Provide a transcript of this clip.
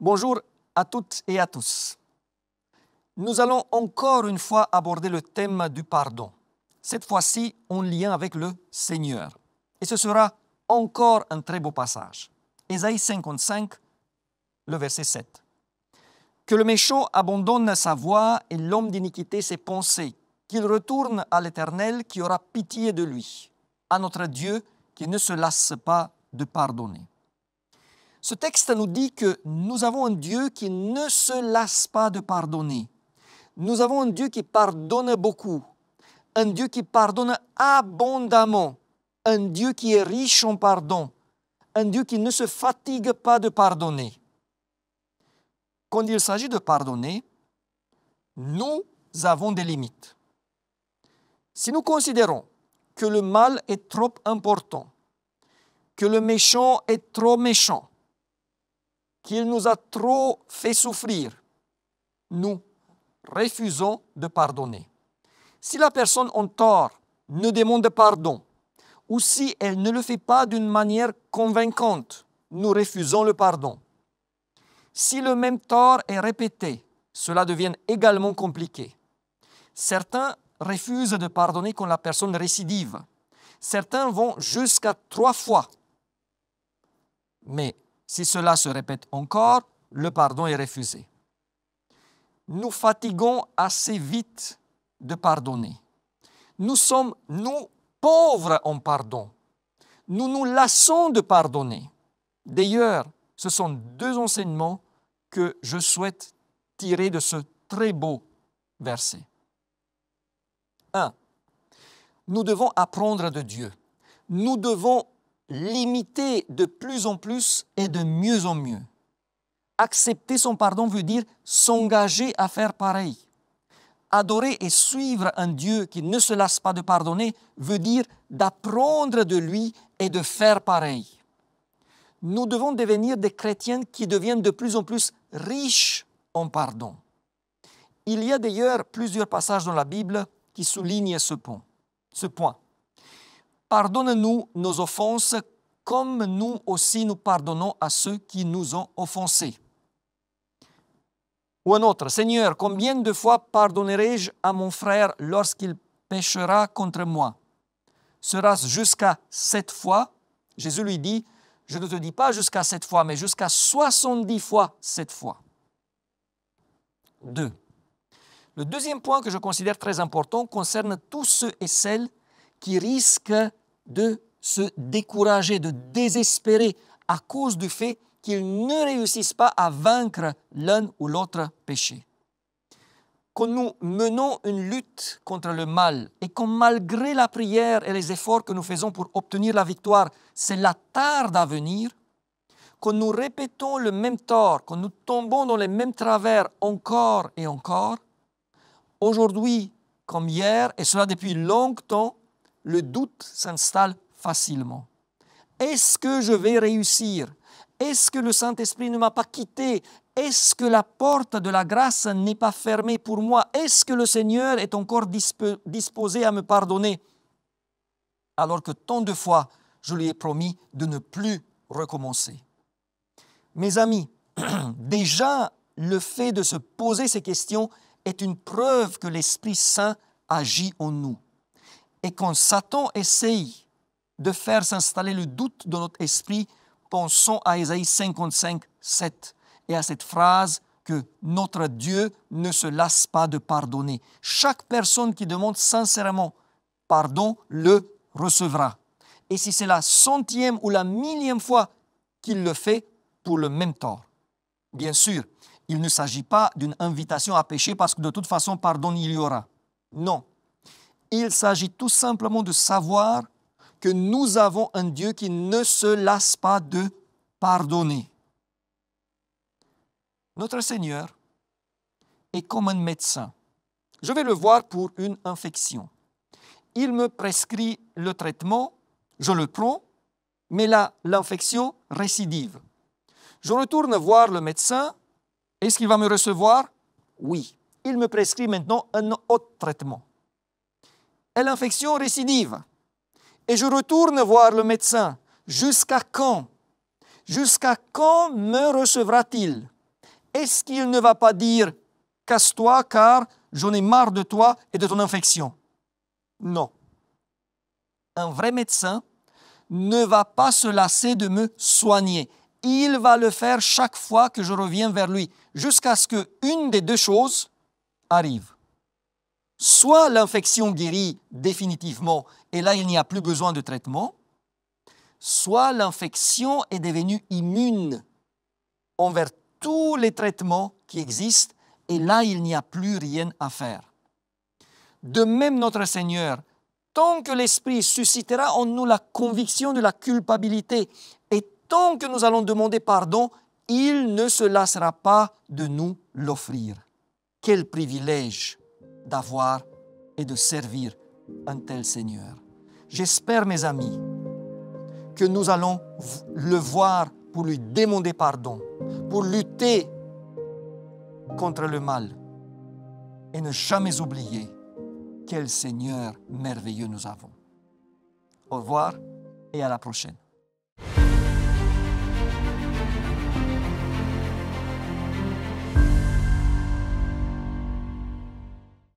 Bonjour à toutes et à tous. Nous allons encore une fois aborder le thème du pardon, cette fois-ci en lien avec le Seigneur. Et ce sera encore un très beau passage. Ésaïe 55, le verset 7. Que le méchant abandonne sa voie et l'homme d'iniquité ses pensées, qu'il retourne à l'Éternel qui aura pitié de lui, à notre Dieu qui ne se lasse pas de pardonner. Ce texte nous dit que nous avons un Dieu qui ne se lasse pas de pardonner. Nous avons un Dieu qui pardonne beaucoup, un Dieu qui pardonne abondamment, un Dieu qui est riche en pardon, un Dieu qui ne se fatigue pas de pardonner. Quand il s'agit de pardonner, nous avons des limites. Si nous considérons que le mal est trop important, que le méchant est trop méchant, qu'il nous a trop fait souffrir, nous refusons de pardonner. Si la personne en tort ne demande pardon, ou si elle ne le fait pas d'une manière convaincante, nous refusons le pardon. Si le même tort est répété, cela devient également compliqué. Certains refusent de pardonner quand la personne récidive. Certains vont jusqu'à 3 fois. Mais si cela se répète encore, le pardon est refusé. Nous fatiguons assez vite de pardonner. Nous sommes, nous, pauvres en pardon. Nous nous lassons de pardonner. D'ailleurs, ce sont 2 enseignements que je souhaite tirer de ce très beau verset. 1. Nous devons apprendre de Dieu. Nous devons l'imiter de plus en plus et de mieux en mieux. Accepter son pardon veut dire s'engager à faire pareil. Adorer et suivre un Dieu qui ne se lasse pas de pardonner veut dire d'apprendre de lui et de faire pareil. Nous devons devenir des chrétiens qui deviennent de plus en plus riches en pardon. Il y a d'ailleurs plusieurs passages dans la Bible qui soulignent ce point. Pardonne-nous nos offenses comme nous aussi nous pardonnons à ceux qui nous ont offensés. Ou un autre, Seigneur, combien de fois pardonnerai-je à mon frère lorsqu'il péchera contre moi? Sera-ce jusqu'à 7 fois? Jésus lui dit, je ne te dis pas jusqu'à 7 fois, mais jusqu'à 70 fois 7 fois. 2. Le deuxième point que je considère très important concerne tous ceux et celles qui risquent de se décourager, de désespérer à cause du fait qu'ils ne réussissent pas à vaincre l'un ou l'autre péché. Quand nous menons une lutte contre le mal et quand malgré la prière et les efforts que nous faisons pour obtenir la victoire, cela tarde à venir, quand nous répétons le même tort, quand nous tombons dans les mêmes travers encore et encore, aujourd'hui comme hier, et cela depuis longtemps, le doute s'installe facilement. Est-ce que je vais réussir? Est-ce que le Saint-Esprit ne m'a pas quitté? Est-ce que la porte de la grâce n'est pas fermée pour moi? Est-ce que le Seigneur est encore disposé à me pardonner? Alors que tant de fois, je lui ai promis de ne plus recommencer. Mes amis, déjà le fait de se poser ces questions est une preuve que l'Esprit Saint agit en nous. Et quand Satan essaye de faire s'installer le doute dans notre esprit, pensons à Ésaïe 55, 7 et à cette phrase que notre Dieu ne se lasse pas de pardonner. Chaque personne qui demande sincèrement pardon le recevra. Et si c'est la 100e ou la 1000e fois qu'il le fait pour le même tort. Bien sûr, il ne s'agit pas d'une invitation à pécher parce que de toute façon, pardon il y aura. Non. Il s'agit tout simplement de savoir que nous avons un Dieu qui ne se lasse pas de pardonner. Notre Seigneur est comme un médecin. Je vais le voir pour une infection. Il me prescrit le traitement, je le prends, mais là, l'infection récidive. Je retourne voir le médecin. Est-ce qu'il va me recevoir? Oui. Il me prescrit maintenant un autre traitement. Et l'infection récidive. Et je retourne voir le médecin. Jusqu'à quand? Jusqu'à quand me recevra-t-il? est-ce qu'il ne va pas dire « casse-toi car j'en ai marre de toi et de ton infection ». Non. Un vrai médecin ne va pas se lasser de me soigner. Il va le faire chaque fois que je reviens vers lui, jusqu'à ce qu'une des deux choses arrive. Soit l'infection guérit définitivement, et là il n'y a plus besoin de traitement, soit l'infection est devenue immune envers tous les traitements qui existent, et là il n'y a plus rien à faire. De même notre Seigneur, tant que l'Esprit suscitera en nous la conviction de la culpabilité et tant que nous allons demander pardon, il ne se lassera pas de nous l'offrir. Quel privilège d'avoir et de servir un tel Seigneur. J'espère, mes amis, que nous allons le voir pour lui demander pardon, pour lutter contre le mal et ne jamais oublier quel Seigneur merveilleux nous avons. Au revoir et à la prochaine.